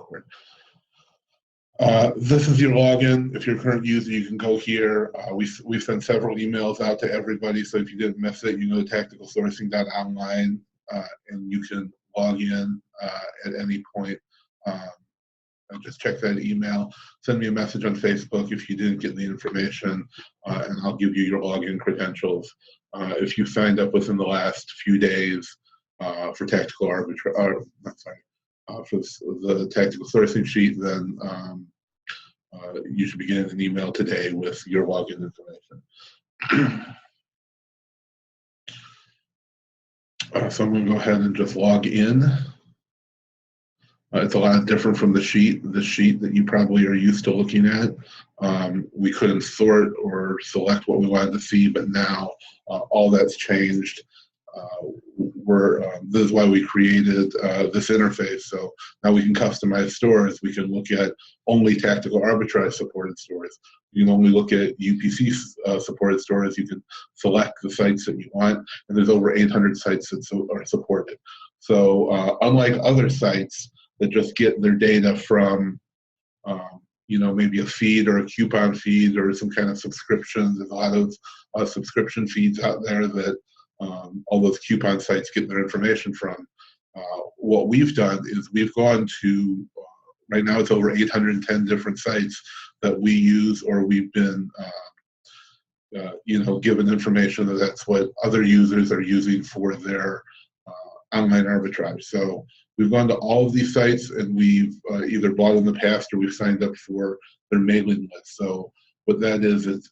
record. This is your login. If you're a current user, you can go here. We sent several emails out to everybody, so if you didn't miss it, you can go to tacticalsourcing.online and you can log in at any point. Just check that email. Send me a message on Facebook if you didn't get the information, and I'll give you your login credentials. If you signed up within the last few days for tactical arbitrage, for the tactical sourcing sheet, then you should be getting an email today with your login information. So I'm going to go ahead and just log in. It's a lot different from the sheet that you probably are used to looking at. We couldn't sort or select what we wanted to see, but now all that's changed. This is why we created this interface. So now we can customize stores. We can look at only tactical arbitrage supported stores. You can only look at UPC supported stores. You can select the sites that you want, and there's over 800 sites that are supported. So unlike other sites that just get their data from maybe a feed or a coupon feed or some kind of subscriptions. There's a lot of subscription feeds out there that all those coupon sites get their information from. What we've done is we've gone to, right now it's over 810 different sites that we use, or we've been given information that that's what other users are using for their online arbitrage. So we've gone to all of these sites, and we've either bought in the past or we've signed up for their mailing list. So what that is, it's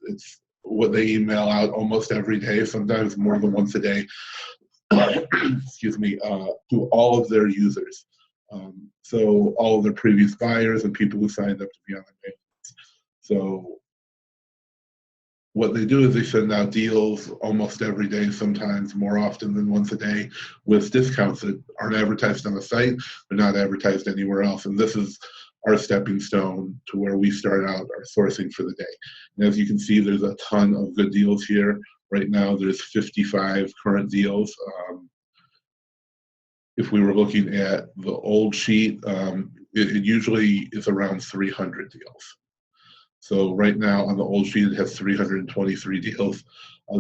what they email out almost every day, sometimes more than once a day, excuse me, to all of their users. So all of their previous buyers and people who signed up to be on the mailing list. So what they do is they send out deals almost every day, sometimes more often than once a day, with discounts that aren't advertised on the site. They're not advertised anywhere else. And this is our stepping stone to where we start out our sourcing for the day. And as you can see, there's a ton of good deals here. Right now, there's 55 current deals. If we were looking at the old sheet, it usually is around 300 deals. So right now on the old sheet, it has 323 deals.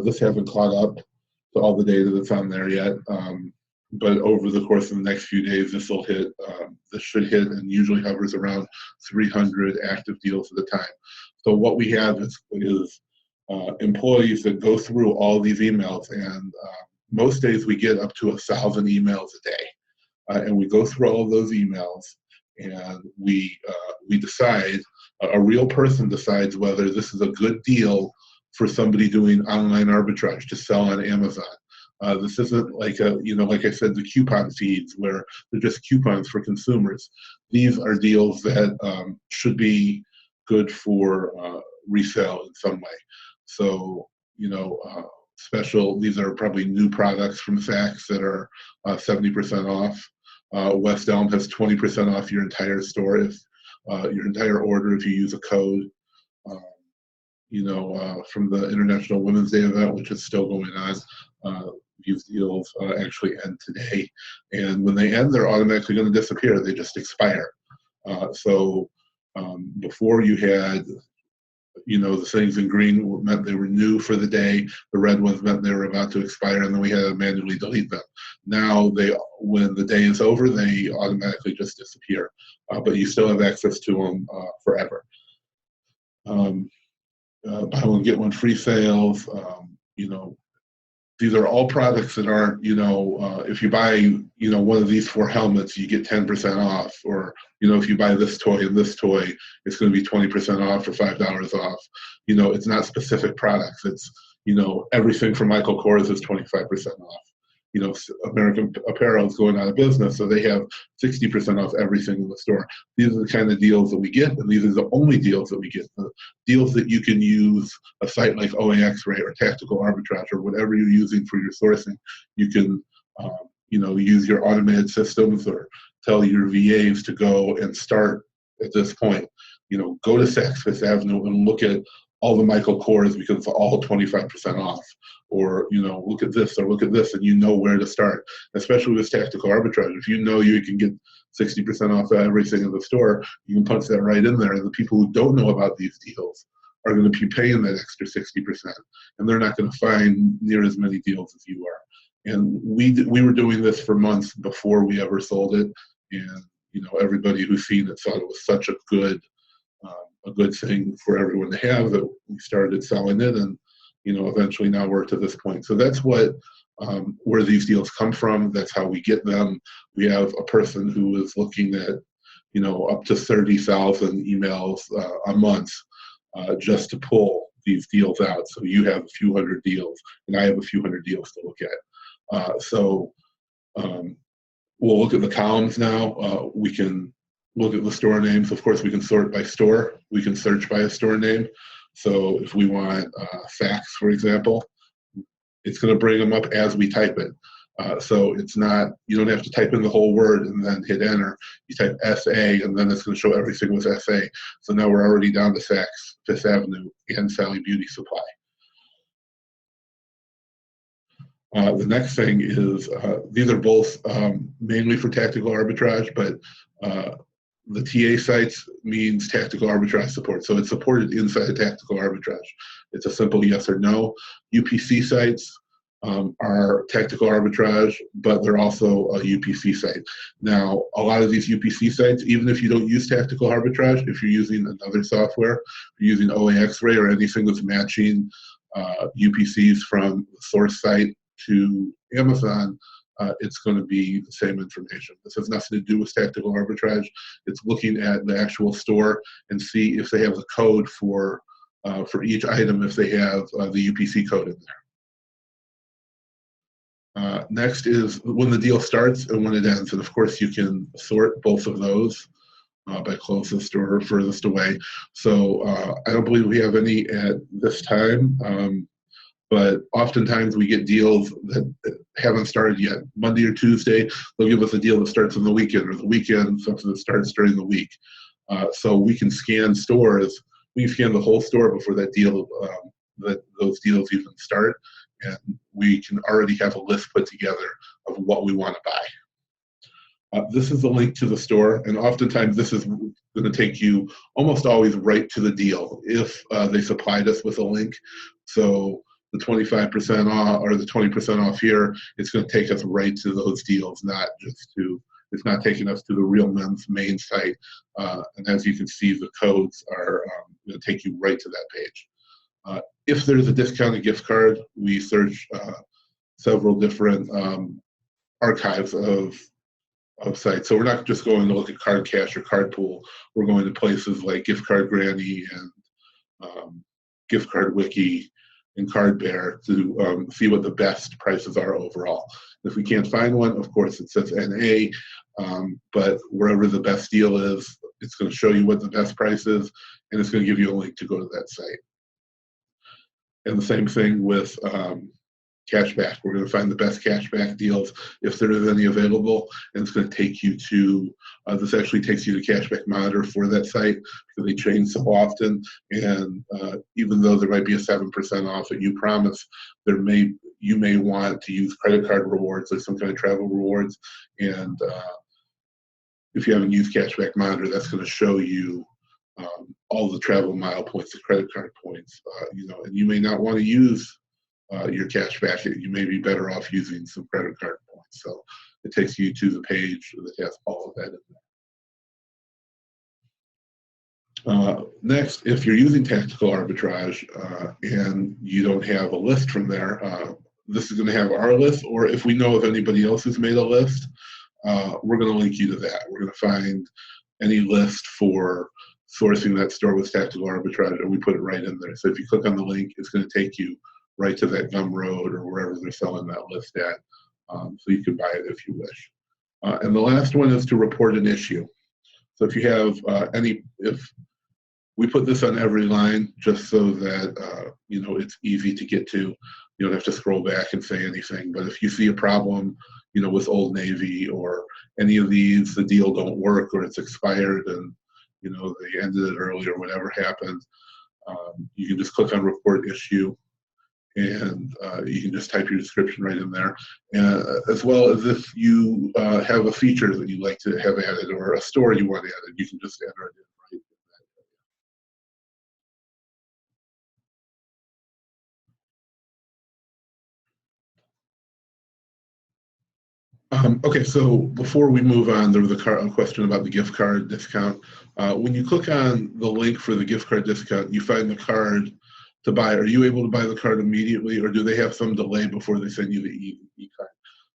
This hasn't caught up to all the data that's on there yet. But over the course of the next few days, this will hit. This should hit, and usually hovers around 300 active deals at a time. So what we have is employees that go through all these emails, and most days we get up to 1,000 emails a day, and we go through all of those emails, and we decide. A real person decides whether this is a good deal for somebody doing online arbitrage to sell on Amazon. This isn't like like I said, the coupon feeds where they're just coupons for consumers. These are deals that should be good for resale in some way. So, special, these are probably new products from Saks that are 70% off. West Elm has 20% off your entire store, if your entire order, if you use a code. From the International Women's Day event, which is still going on, these deals actually end today. And when they end, they're automatically going to disappear. They just expire. So before you had, the things in green meant they were new for the day. The red ones meant they were about to expire, and then we had to manually delete them. Now, when the day is over, they automatically just disappear. But you still have access to them forever. Buy one, get one free sales. These are all products that aren't, if you buy, one of these 4 helmets, you get 10% off. Or, if you buy this toy and this toy, it's going to be 20% off or $5 off. It's not specific products. It's, everything from Michael Kors is 25% off. American Apparel is going out of business, so they have 60% off everything in the store. These are the kind of deals that we get, and these are the only deals that we get. The deals that you can use a site like OAX-Ray or Tactical Arbitrage or whatever you're using for your sourcing. You can, use your automated systems or tell your VAs to go and start at this point. Go to Saks Fifth Avenue and look at all the Michael Kors because it's all 25% off, or look at this or look at this, and you know where to start. Especially with tactical arbitrage, if you know you can get 60% off everything in the store, you can punch that right in there, and the people who don't know about these deals are going to be paying that extra 60%, and they're not going to find near as many deals as you are. And we were doing this for months before we ever sold it, and everybody who's seen it thought it was such a good thing for everyone to have that we started selling it, and eventually now we're to this point. So that's what where these deals come from. That's how we get them. We have a person who is looking at up to 30,000 emails a month just to pull these deals out. So you have a few hundred deals, and I have a few hundred deals to look at. We'll look at the columns now. We can look at the store names. Of course, we can sort by store. We can search by a store name. So if we want facts, for example, it's going to bring them up as we type it. So it's not, you don't have to type in the whole word and then hit enter. You type SA, and then it's going to show everything with SA. So now we're already down to Saks, Fifth Avenue, and Sally Beauty Supply. The next thing is, these are both mainly for tactical arbitrage, but the TA sites means tactical arbitrage support. So it's supported inside of tactical arbitrage. It's a simple yes or no. UPC sites are tactical arbitrage, but they're also a UPC site. Now, a lot of these UPC sites, even if you don't use tactical arbitrage, if you're using another software, if you're using OAX-Ray or anything that's matching UPCs from the source site to Amazon, it's going to be the same information. This has nothing to do with tactical arbitrage. It's looking at the actual store and see if they have the code for each item, if they have the UPC code in there. Next is when the deal starts and when it ends. And of course, you can sort both of those by closest or furthest away. So I don't believe we have any at this time. But oftentimes we get deals that haven't started yet. Monday or Tuesday, they'll give us a deal that starts on the weekend, or the weekend, something that starts during the week. So we can scan stores. We can scan the whole store before that deal, those deals even start, and we can already have a list put together of what we want to buy. This is the link to the store, and oftentimes this is going to take you almost always right to the deal if they supplied us with a link. So the 25% off or the 20% off here, it's going to take us right to those deals, it's not taking us to the Real Men's main site. And as you can see, the codes are going to take you right to that page. If there's a discounted gift card, we search several different archives of sites. So we're not just going to look at Card Cash or Card Pool. We're going to places like Gift Card Granny and Gift Card Wiki and Card Bear to see what the best prices are overall. If we can't find one, of course it says NA, but wherever the best deal is, it's going to show you what the best price is, and it's going to give you a link to go to that site. And the same thing with cashback. We're going to find the best cashback deals if there is any available, and it's going to take you to, this actually takes you to Cashback Monitor for that site because they change so often, and even though there might be a 7% off at You Promise, you may want to use credit card rewards or some kind of travel rewards, and if you haven't used Cashback Monitor, that's going to show you all the travel mile points, the credit card points, and you may not want to use your cash back. You may be better off using some credit card points. So it takes you to the page that has all of that in there. Next, if you're using tactical arbitrage and you don't have a list from there, this is going to have our list, or if we know of anybody else who's made a list, we're going to link you to that. We're going to find any list for sourcing that store with tactical arbitrage, and we put it right in there. So if you click on the link, it's going to take you right to that Gumroad or wherever they're selling that list at, so you can buy it if you wish. And the last one is to report an issue. So if you have if we put this on every line just so that it's easy to get to, you don't have to scroll back and say anything. But if you see a problem, with Old Navy or any of these, the deal don't work or it's expired and they ended it early or whatever happened, You can just click on report issue, and you can just type your description right in there, as well as if you have a feature that you'd like to have added or a story you want added, you can just enter it in right. Okay, so before we move on, there was a question about the gift card discount. When you click on the link for the gift card discount, you find the card to buy. Are you able to buy the card immediately, or do they have some delay before they send you the e-card?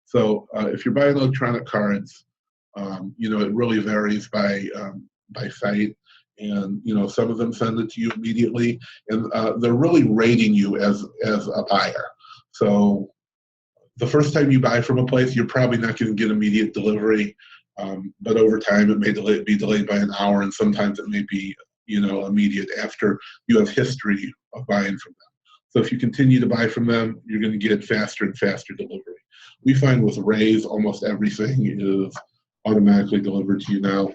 So if you're buying electronic cards, it really varies by site, and some of them send it to you immediately, and they're really rating you as a buyer. So the first time you buy from a place, you're probably not going to get immediate delivery, but over time it may be delayed by an hour, and sometimes it may be immediate after you have history of buying from them. So if you continue to buy from them, you're going to get faster and faster delivery. We find with Raise, almost everything is automatically delivered to you now,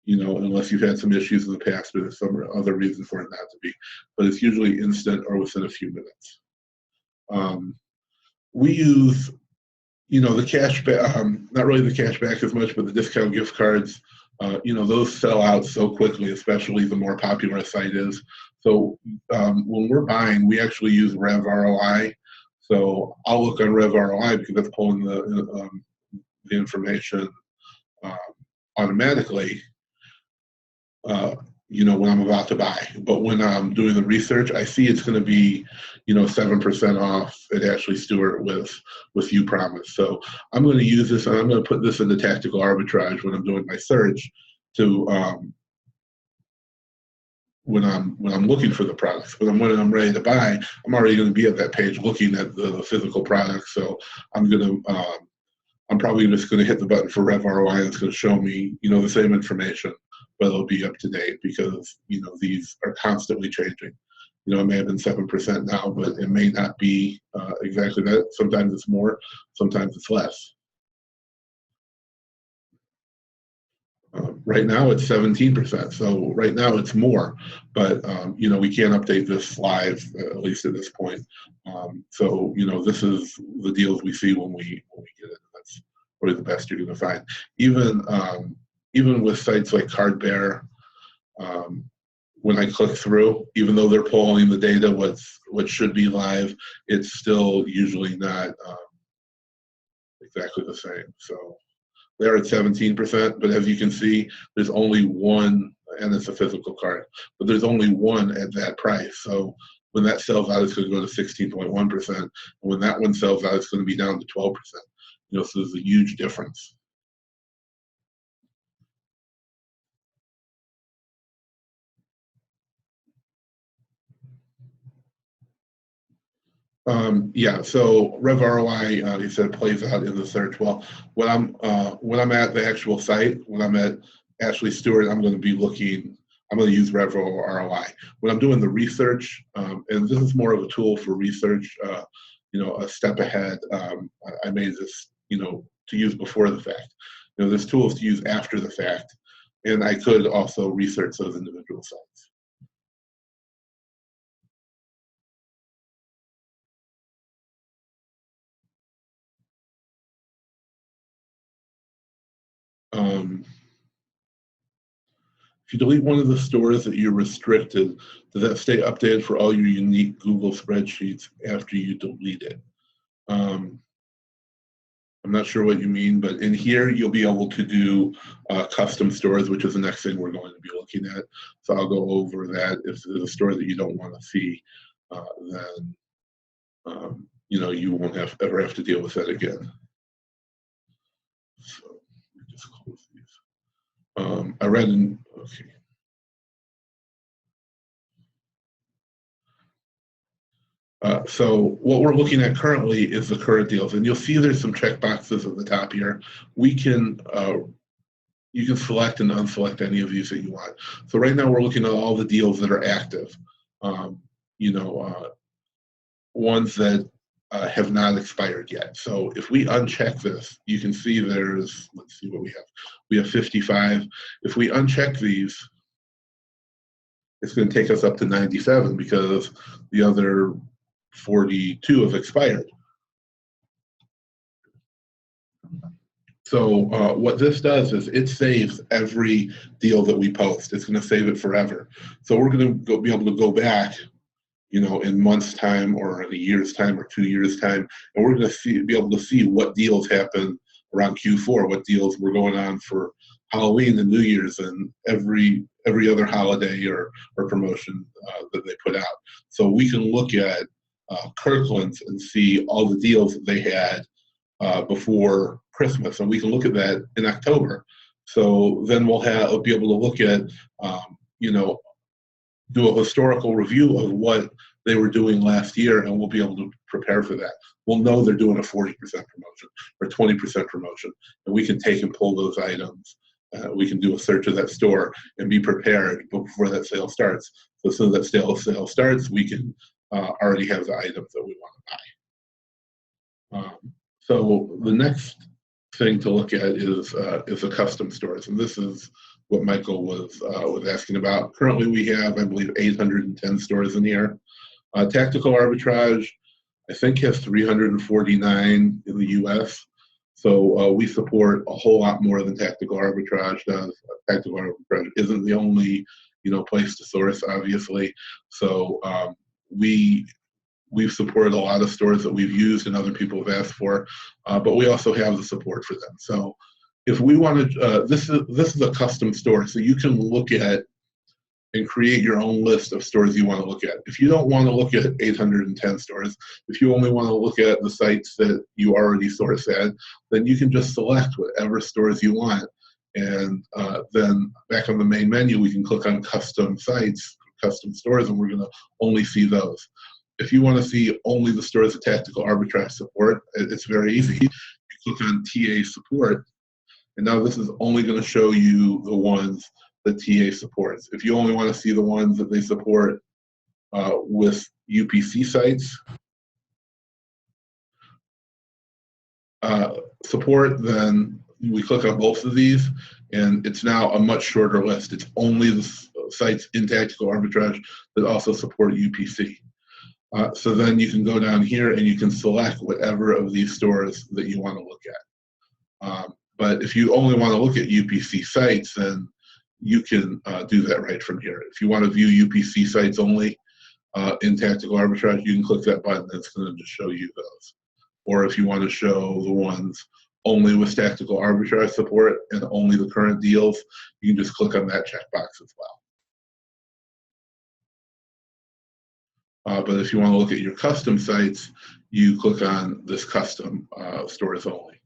unless you've had some issues in the past or there's some other reason for it not to be. But it's usually instant or within a few minutes. We use, the cash back, not really the cash back as much, but the discount gift cards. Those sell out so quickly, especially the more popular a site is. So when we're buying, we actually use Rev ROI. So I'll look on Rev ROI because that's pulling the information automatically, when I'm about to buy. But when I'm doing the research, I see it's going to be, 7% off at Ashley Stewart with You Promise. So I'm going to use this, and I'm going to put this into tactical arbitrage when I'm doing my search to when I'm looking for the products. But when I'm ready to buy, I'm already going to be at that page looking at the physical products. So I'm probably just going to hit the button for Rev ROI, and it's going to show me, the same information, but it'll be up to date because, these are constantly changing. It may have been 7% now, but it may not be exactly that. Sometimes it's more, sometimes it's less. Right now it's 17%, so right now it's more, but we can't update this live, at least at this point. So this is the deals we see when we get it. That's probably the best you're going to find. Even with sites like Cardbear, when I click through, even though they're pulling the data, what should be live, it's still usually not exactly the same. So they're at 17%, but as you can see, there's only one, and it's a physical card, but there's only one at that price. So when that sells out, it's going to go to 16.1%. And when that one sells out, it's going to be down to 12%. So there's a huge difference. Yeah, so Rev ROI, you said plays out in the search. Well, when I'm at the actual site, when I'm at Ashley Stewart, I'm going to use Rev ROI. When I'm doing the research, and this is more of a tool for research, a step ahead, I made this, to use before the fact. There's tools to use after the fact, and I could also research those individual sites. If you delete one of the stores that you're restricted, does that stay updated for all your unique Google spreadsheets after you delete it? I'm not sure what you mean, but in here you'll be able to do custom stores, which is the next thing we're going to be looking at. So I'll go over that. If there's a store that you don't want to see, then you won't ever have to deal with that again. So let me just close these. I read in, okay. So what we're looking at currently is the current deals, and you'll see there's some check boxes at the top here. You can select and unselect any of these that you want. So right now we're looking at all the deals that are active. Ones that have not expired yet. So if we uncheck this, you can see let's see what we have. We have 55. If we uncheck these, it's going to take us up to 97 because the other 42 have expired. So what this does is it saves every deal that we post. It's going to save it forever. So we're going to be able to go back, you know, in months' time or in a year's time or 2 years' time, and we're going to be able to see what deals happen around Q4, what deals were going on for Halloween and New Year's and every other holiday or promotion that they put out. So we can look at Kirkland's and see all the deals that they had before Christmas, and we can look at that in October. So then we'll be able to look at, you know, do a historical review of what they were doing last year, and we'll be able to prepare for that. We'll know they're doing a 40% promotion or 20% promotion, and we can take and pull those items. We can do a search of that store and be prepared before that sale starts. So as soon as that sale starts, we can already have the items that we want to buy. So the next thing to look at is the custom stores, and this is what Michael was asking about. Currently, we have, I believe, 810 stores in here. Tactical Arbitrage, I think, has 349 in the U.S. So we support a whole lot more than Tactical Arbitrage does. Tactical Arbitrage isn't the only, you know, place to source, obviously. So we've supported a lot of stores that we've used and other people have asked for, but we also have the support for them. So if we want to, this is a custom store, so you can look at and create your own list of stores you want to look at. If you don't want to look at 810 stores, if you only want to look at the sites that you already source at, then you can just select whatever stores you want. And then back on the main menu, we can click on custom sites, custom stores, and we're going to only see those. If you want to see only the stores that Tactical Arbitrage support, it's very easy. You click on TA support, and now this is only going to show you the ones that TA supports. If you only want to see the ones that they support with UPC sites support, then we click on both of these, and it's now a much shorter list. It's only the sites in Tactical Arbitrage that also support UPC. So then you can go down here and you can select whatever of these stores that you want to look at. But if you only want to look at UPC sites, then you can do that right from here. If you want to view UPC sites only in Tactical Arbitrage, you can click that button and it's going to just show you those. Or if you want to show the ones only with Tactical Arbitrage support and only the current deals, you can just click on that checkbox as well. But if you want to look at your custom sites, you click on this custom stores only.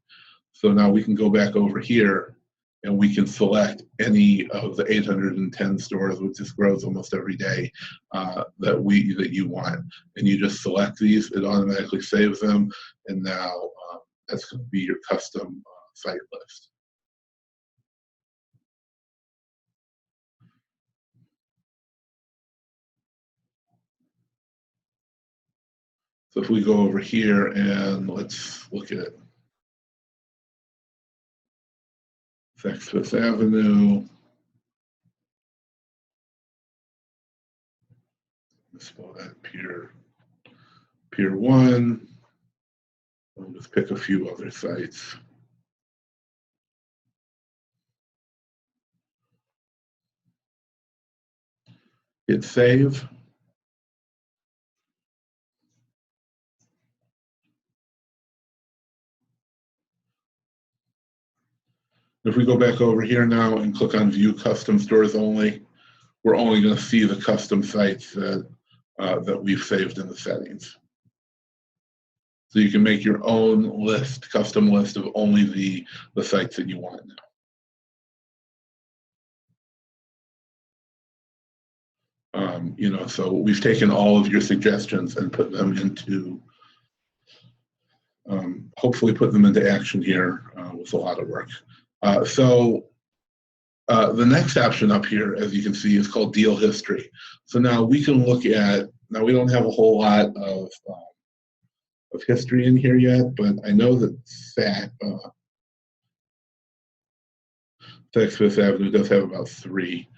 So now we can go back over here and we can select any of the 810 stores, which just grows almost every day, that you want. And you just select these, it automatically saves them, and now that's going to be your custom site list. So if we go over here and let's look at Fifth Avenue. Let's spell that Pier 1. I'll just pick a few other sites. Hit save. If we go back over here now and click on View Custom Stores Only, we're only going to see the custom sites that we've saved in the settings. So you can make your own list, custom list of only the sites that you want now. You know, so we've taken all of your suggestions and put them into, hopefully put them into action here with a lot of work. So the next option up here, as you can see, is called Deal History. So now we can look at, now we don't have a whole lot of history in here yet, but I know that Saks Fifth Avenue does have about 3.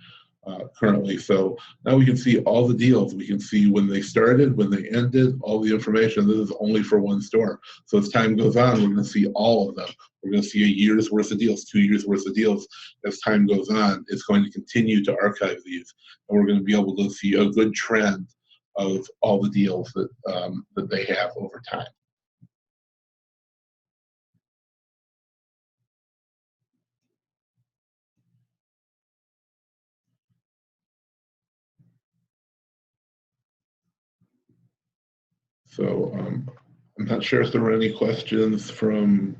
currently. So now we can see all the deals. We can see when they started, when they ended, all the information. This is only for one store. So as time goes on, we're going to see all of them. We're going to see a year's worth of deals, 2 years worth of deals. As time goes on, it's going to continue to archive these, and we're going to be able to see a good trend of all the deals that that they have over time. So I'm not sure if there were any questions from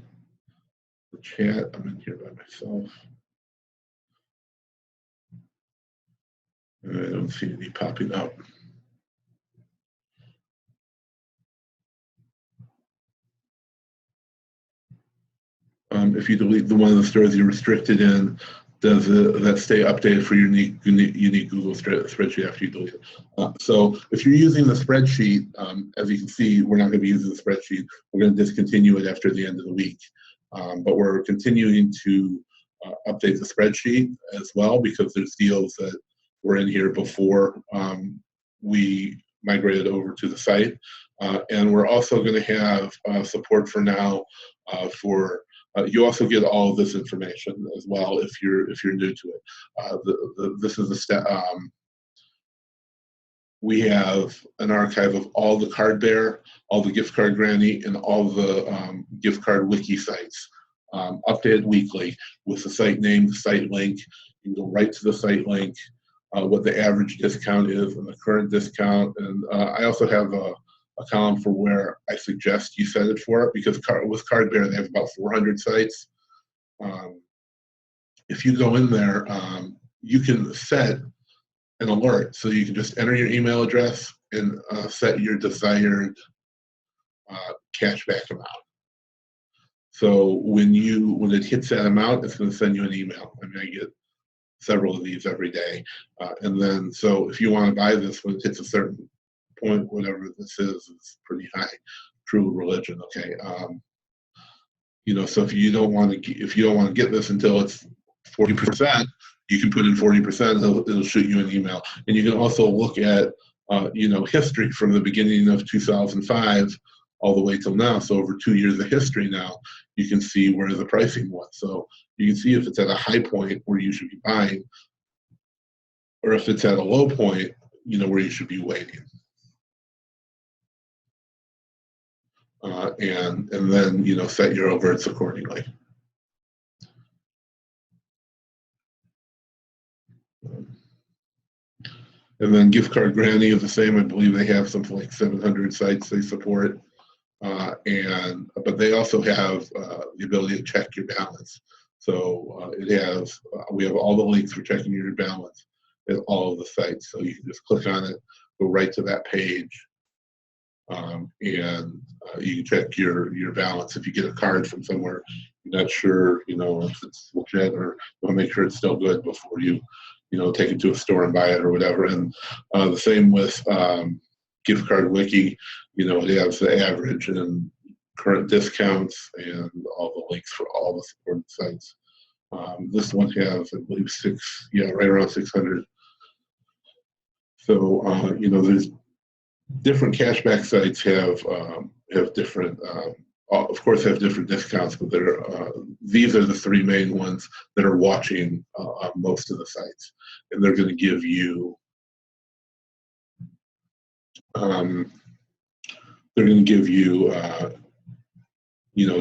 the chat. I'm in here by myself. I don't see any popping up. If you delete the one of the stores you're restricted in, does that stay updated for your unique Google spreadsheet after you delete it? So if you're using the spreadsheet, as you can see, we're not going to be using the spreadsheet. We're going to discontinue it after the end of the week. But we're continuing to update the spreadsheet as well, because there's deals that were in here before we migrated over to the site. And we're also going to have support for now for you also get all of this information as well if you're new to it. This is a step. We have an archive of all the card bearer, all the gift card grantee, and all the gift card wiki sites, updated weekly with the site name, the site link. You can go right to the site link, what the average discount is and the current discount. And I also have a column for where I suggest you set it for, because with card bearer they have about 400 sites. If you go in there, you can set an alert, so you can just enter your email address and set your desired cashback amount. So when it hits that amount, it's going to send you an email. I mean, I get several of these every day, and then so if you want to buy this when it hits a certain point, whatever this is, it's pretty high. True religion, okay. So if you don't want to get this until it's 40%, you can put in 40%. It'll shoot you an email, and you can also look at history from the beginning of 2005 all the way till now. So over 2 years of history now, you can see where the pricing was. So you can see if it's at a high point where you should be buying, or if it's at a low point, where you should be waiting. And then set your alerts accordingly. And then gift card grantee is the same. I believe they have something like 700 sites they support, but they also have the ability to check your balance. So we have all the links for checking your balance at all of the sites. So you can just click on it, go right to that page. And you can check your balance. If you get a card from somewhere, you're not sure, if it's legit, or you want to make sure it's still good before you, take it to a store and buy it or whatever. And the same with gift card wiki. It has the average and current discounts and all the links for all the supported sites. This one has, I believe, right around 600. So there's different cashback sites have different, of course, have different discounts, but these are the three main ones that are watching on most of the sites, and they're going to give you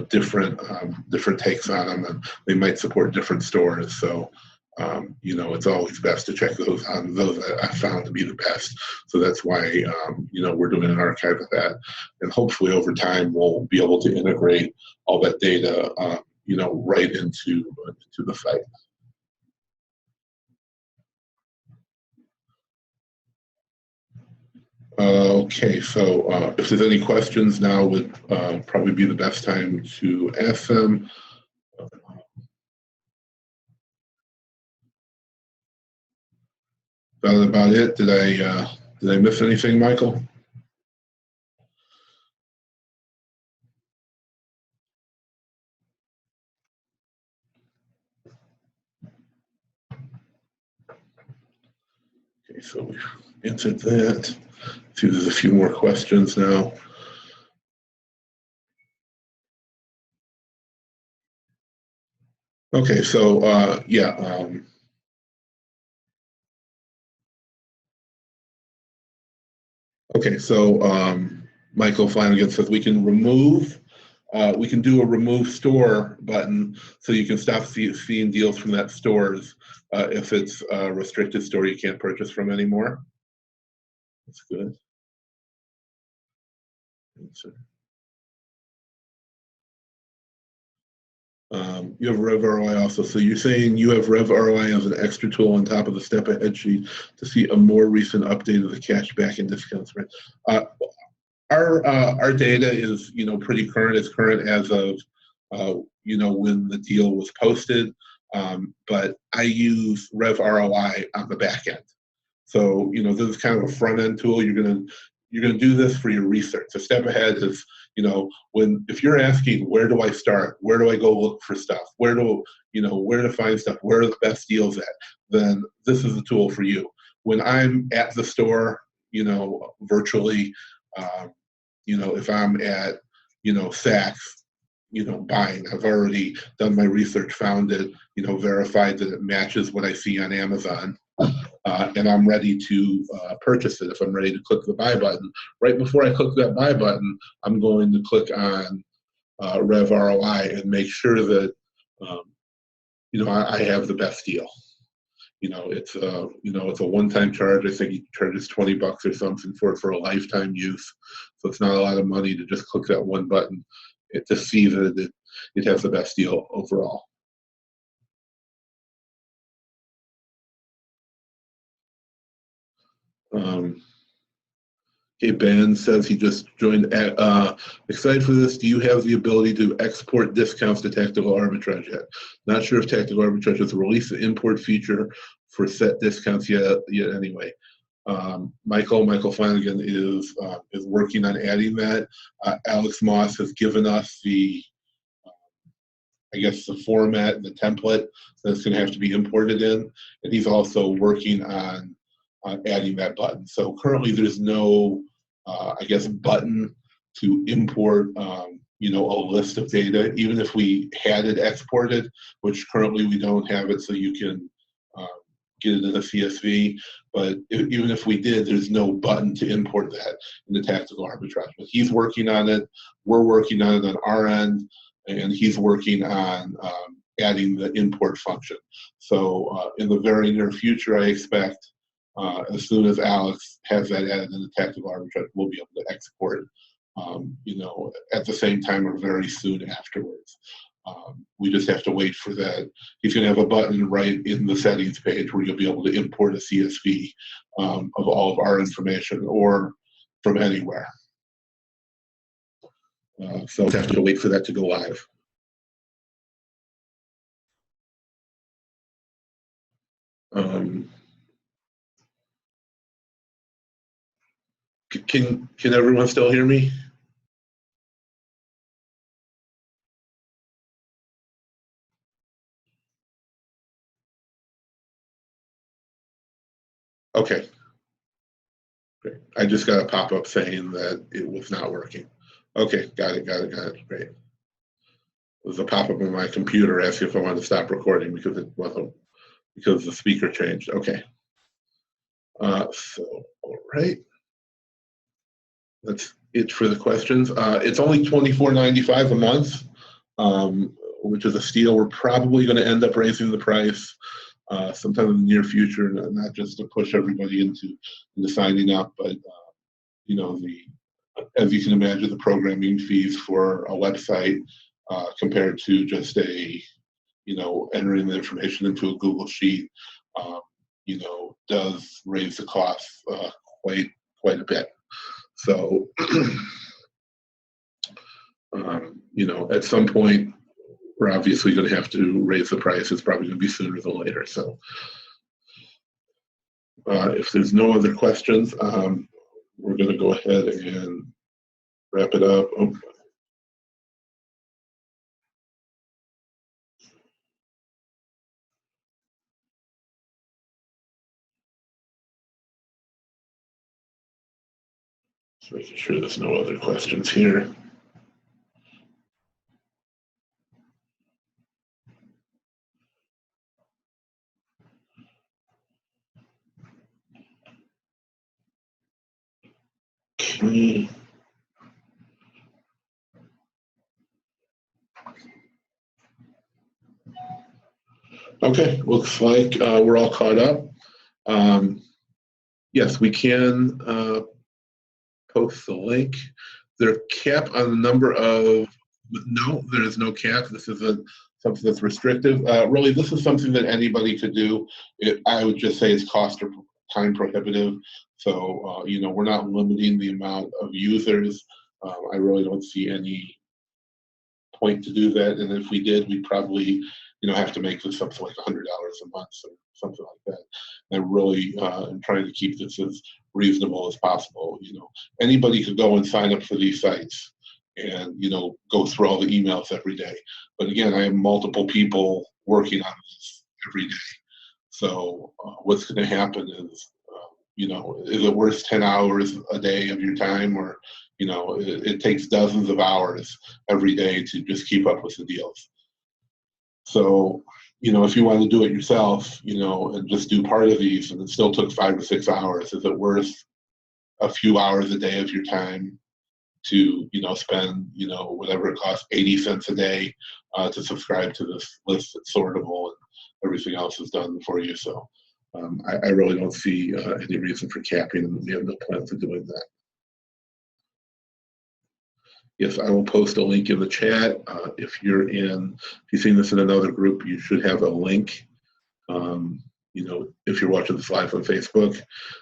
different takes on them, and they might support different stores. So it's always best to check those that I found to be the best. So that's why, we're doing an archive of that. And hopefully over time, we'll be able to integrate all that data, right into the site. Okay, so if there's any questions now would probably be the best time to ask them. That about it. Did I miss anything, Michael? Okay, so we've answered that. See, there's a few more questions now. Okay, so yeah. Okay, so Michael Flanagan says we can do a remove store button so you can stop seeing deals from that stores if it's a restricted store you can't purchase from anymore. That's good. You have Rev ROI also. So you're saying you have Rev ROI as an extra tool on top of the step ahead sheet to see a more recent update of the cashback and discounts. Our data is pretty current. It's current as of when the deal was posted. But I use Rev ROI on the back end. So this is kind of a front end tool. You're gonna do this for your research. The step ahead is if you're asking where do I start, where do I go look for stuff, where to find stuff, where are the best deals at, then this is the tool for you. When I'm at the store, virtually, if I'm at Saks, buying, I've already done my research, found it, verified that it matches what I see on Amazon. And I'm ready to purchase it. If I'm ready to click the buy button, right before I click that buy button, I'm going to click on Rev ROI and make sure that I have the best deal. It's a one-time charge. I think he charges $20 or something for a lifetime use. So it's not a lot of money to just click that one button to see that it has the best deal overall. Okay, Ben says he just joined. Excited for this. Do you have the ability to export discounts to Tactical Arbitrage yet? Not sure if Tactical Arbitrage has released the import feature for set discounts yet anyway. Michael Flanagan is working on adding that. Alex Moss has given us the format, the template that's going to have to be imported in, and he's also working on adding that button. So currently there's no, button to import, a list of data, even if we had it exported, which currently we don't have it, so you can get it in a CSV. But even if we did, there's no button to import that in the Tactical Arbitrage. But he's working on it. We're working on it on our end, and he's working on adding the import function. So in the very near future, I expect as soon as Alex has that added in the Tactical Arbitrage, we'll be able to export, at the same time or very soon afterwards. We just have to wait for that. He's going to have a button right in the settings page where you'll be able to import a CSV of all of our information or from anywhere. So we'll have to wait for that to go live. Can everyone still hear me? Okay. Great. I just got a pop-up saying that it was not working. Okay, got it. Great. It was a pop-up on my computer asking if I wanted to stop recording because it wasn't, because the speaker changed. Okay. So, all right. That's it for the questions. It's only $24.95 a month, which is a steal. We're probably going to end up raising the price sometime in the near future, not just to push everybody into signing up, but as you can imagine, the programming fees for a website compared to just entering the information into a Google Sheet, does raise the cost quite a bit. So, at some point, we're obviously going to have to raise the price. It's probably going to be sooner than later. So, if there's no other questions, we're going to go ahead and wrap it up. Oh. Just making sure there's no other questions here. Okay. Okay, looks like we're all caught up. Yes, we can post the link. There cap on the number of, no, there is no cap. This isn't something that's restrictive. Really, this is something that anybody could do. I would just say it's cost or time prohibitive. So, you know, we're not limiting the amount of users. I really don't see any point to do that. And if we did, we'd probably, you know, have to make this something like $100 a month or something like that. And I really am trying to keep this as reasonable as possible. You know, anybody could go and sign up for these sites and, you know, go through all the emails every day. But again, I have multiple people working on this every day. So what's going to happen is, you know, is it worth 10 hours a day of your time, or, you know, it takes dozens of hours every day to just keep up with the deals. So, you know, if you want to do it yourself, you know, and just do part of these, and it still took 5 or 6 hours, is it worth a few hours a day of your time to, you know, spend, you know, whatever it costs, 80 cents a day to subscribe to this list that's sortable and everything else is done for you? So I really don't see any reason for capping, and we have no plans of doing that. Yes, I will post a link in the chat. If you've seen this in another group, you should have a link. You know, if you're watching this live on Facebook,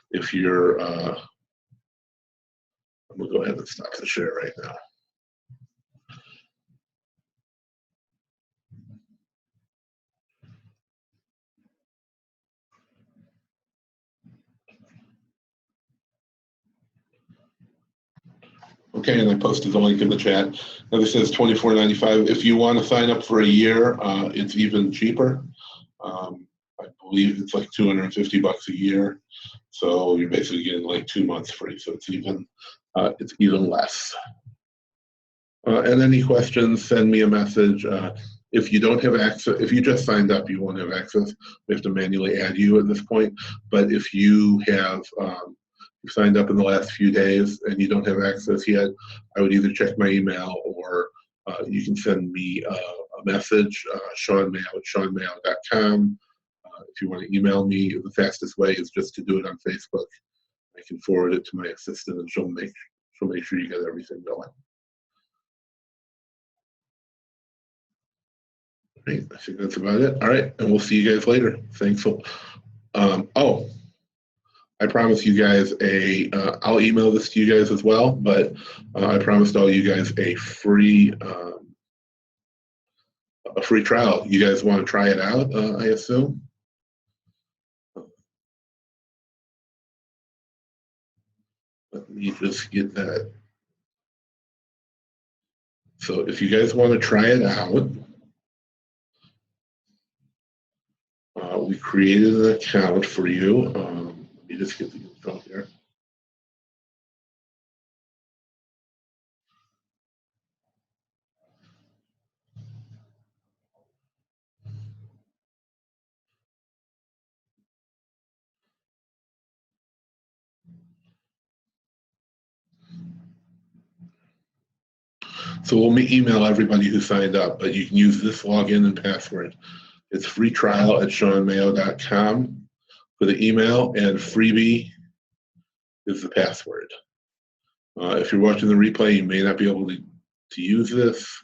if you're, I'm gonna go ahead and stop the share right now. Okay, and I posted the link in the chat. Now this says $24.95. If you want to sign up for a year, it's even cheaper. I believe it's like $250 a year. So you're basically getting like 2 months free. So it's even less. And any questions, send me a message. If you don't have access, if you just signed up, you won't have access. We have to manually add you at this point. But if you have you signed up in the last few days and you don't have access yet, I would either check my email, or you can send me a message, Shawn Mayo at ShawnMayo.com. If you want to email me, the fastest way is just to do it on Facebook. I can forward it to my assistant, and she'll make sure you get everything going. Right, I think that's about it. All right, and we'll see you guys later. Thanks. Oh, I promised you guys I'll email this to you guys as well, but I promised all you guys a free trial. You guys want to try it out, I assume? Let me just get that. So if you guys want to try it out, we created an account for you. Let me just get the info here. So we'll email everybody who signed up, but you can use this login and password. It's free trial at ShawnMayo.com for the email, and freebie is the password. If you're watching the replay, you may not be able to use this.